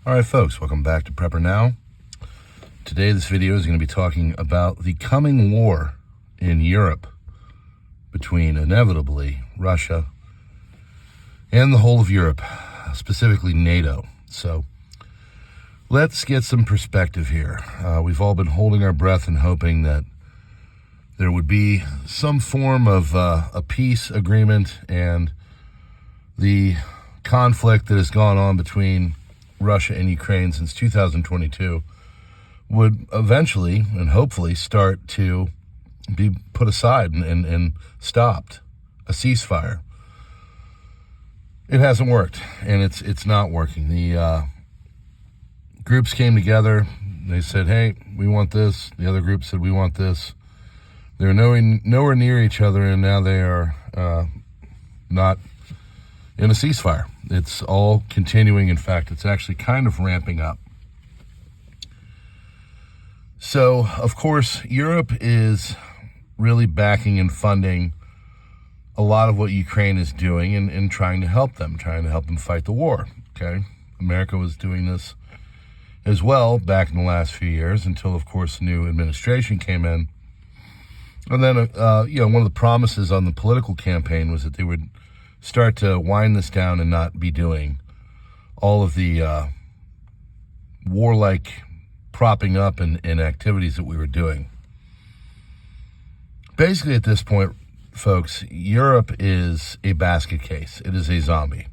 All right, folks, welcome back to PrepperNow. Today, this video is going to be talking about the coming war in Europe between, inevitably, Russia and the whole of Europe, specifically NATO. So let's get some perspective here. We've all been holding our breath and hoping that there would be some form of a peace agreement, and the conflict that has gone on between Russia and Ukraine since 2022 would eventually and hopefully start to be put aside and stopped, a ceasefire. It hasn't worked, and it's not working. The groups came together. They said, hey, we want this. The other group said, we want this. They're nowhere near each other, and now they are not in a ceasefire. It's all continuing. In fact, it's actually kind of ramping up. So, of course, Europe is really backing and funding a lot of what Ukraine is doing and trying to help them fight the war, okay? America was doing this as well back in the last few years until, of course, the new administration came in. And then, one of the promises on the political campaign was that they would start to wind this down and not be doing all of the warlike propping up and activities that we were doing. Basically, at this point, folks, Europe is a basket case. It is a zombie.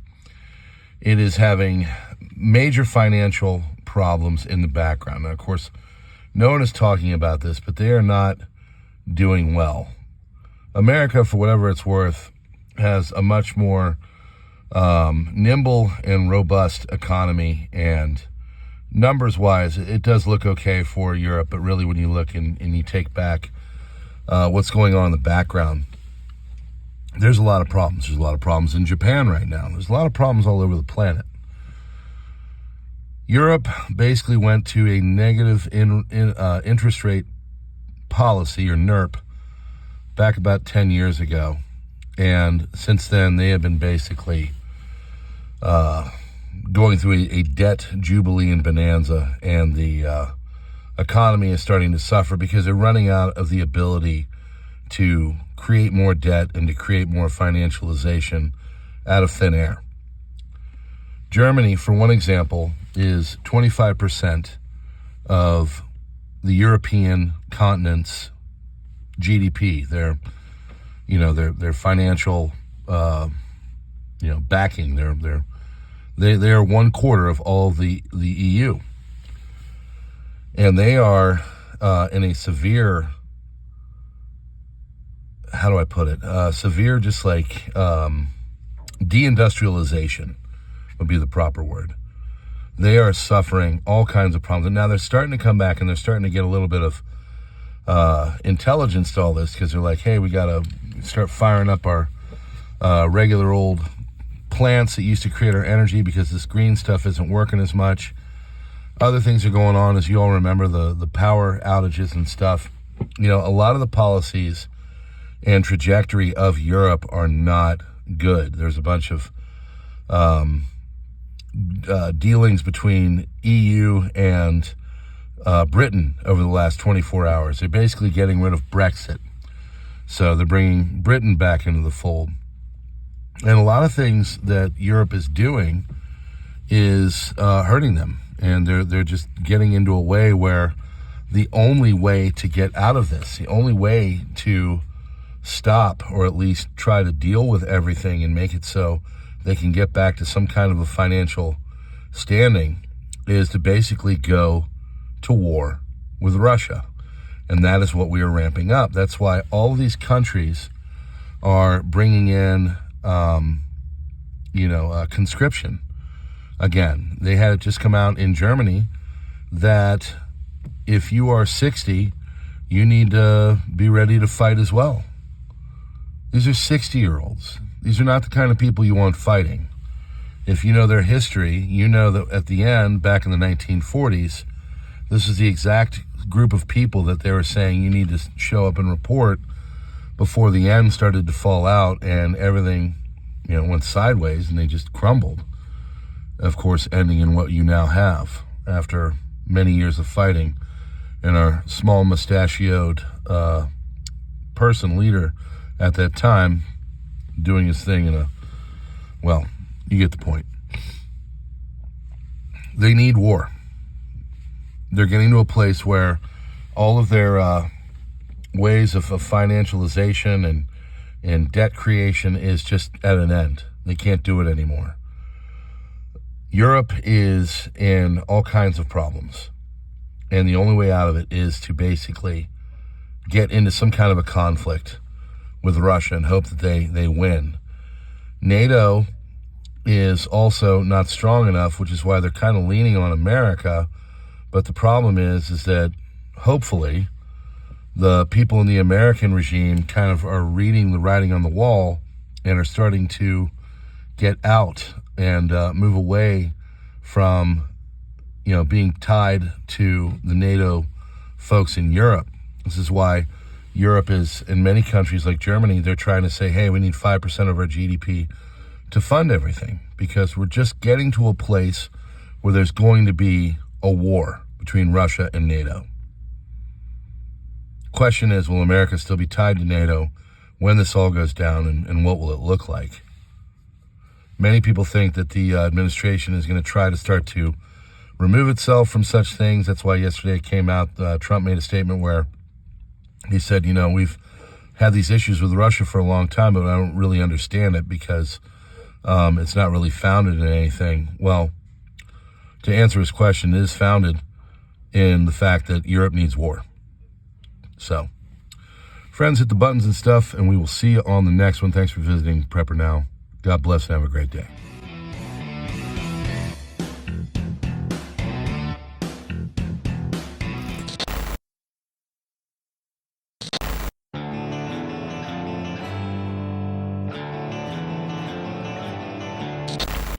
It is having major financial problems in the background. Now, of course, no one is talking about this, but they are not doing well. America, for whatever it's worth, has a much more nimble and robust economy, and numbers-wise, it does look okay for Europe, but really when you look and you take back what's going on in the background, there's a lot of problems. There's a lot of problems in Japan right now. There's a lot of problems all over the planet. Europe basically went to a negative interest rate policy, or NIRP, back about 10 years ago. And since then, they have been basically going through a debt jubilee and bonanza, and the economy is starting to suffer because they're running out of the ability to create more debt and to create more financialization out of thin air. Germany, for one example, is 25% of the European continent's GDP. Their financial, backing. They are 1/4 of all the EU, and they are in a severe. How do I put it? Severe, just like deindustrialization would be the proper word. They are suffering all kinds of problems, and now they're starting to come back, and they're starting to get a little bit of intelligence to all this, because they're like, hey, we got to start firing up our regular old plants that used to create our energy, because this green stuff isn't working as much. Other things are going on, as you all remember, the power outages and stuff. A lot of the policies and trajectory of Europe are not good. There's a bunch of dealings between EU and Britain over the last 24 hours. They're basically getting rid of Brexit. So they're bringing Britain back into the fold. And a lot of things that Europe is doing is hurting them. And they're just getting into a way where the only way to get out of this, the only way to stop, or at least try to deal with everything and make it so they can get back to some kind of a financial standing, is to basically go to war with Russia. And that is what we are ramping up. That's why all of these countries are bringing in, conscription. Again, they had it just come out in Germany that if you are 60, you need to be ready to fight as well. These are 60-year-olds. These are not the kind of people you want fighting. If you know their history, you know that at the end, back in the 1940s, this is the exact group of people that they were saying you need to show up and report before the end started to fall out and everything, went sideways and they just crumbled. of course, ending in what you now have after many years of fighting, and our small mustachioed leader at that time doing his thing in well, you get the point. They need war. They're getting to a place where all of their ways of financialization and debt creation is just at an end. They can't do it anymore. Europe is in all kinds of problems, and the only way out of it is to basically get into some kind of a conflict with Russia and hope that they win. NATO is also not strong enough, which is why they're kind of leaning on America. But the problem is that hopefully the people in the American regime kind of are reading the writing on the wall and are starting to get out and move away from, being tied to the NATO folks in Europe. This is why Europe is, in many countries like Germany, they're trying to say, hey, we need 5% of our GDP to fund everything, because we're just getting to a place where there's going to be a war between Russia and NATO. Question is, will America still be tied to NATO when this all goes down, and what will it look like? Many people think that the administration is going to try to start to remove itself from such things. That's why yesterday it came out, Trump made a statement where he said, we've had these issues with Russia for a long time, but I don't really understand it because it's not really founded in anything. Well, to answer his question, it is founded in the fact that Europe needs war. So, friends, hit the buttons and stuff, and we will see you on the next one. Thanks for visiting PrepperNow. God bless and have a great day.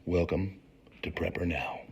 Welcome to PrepperNow.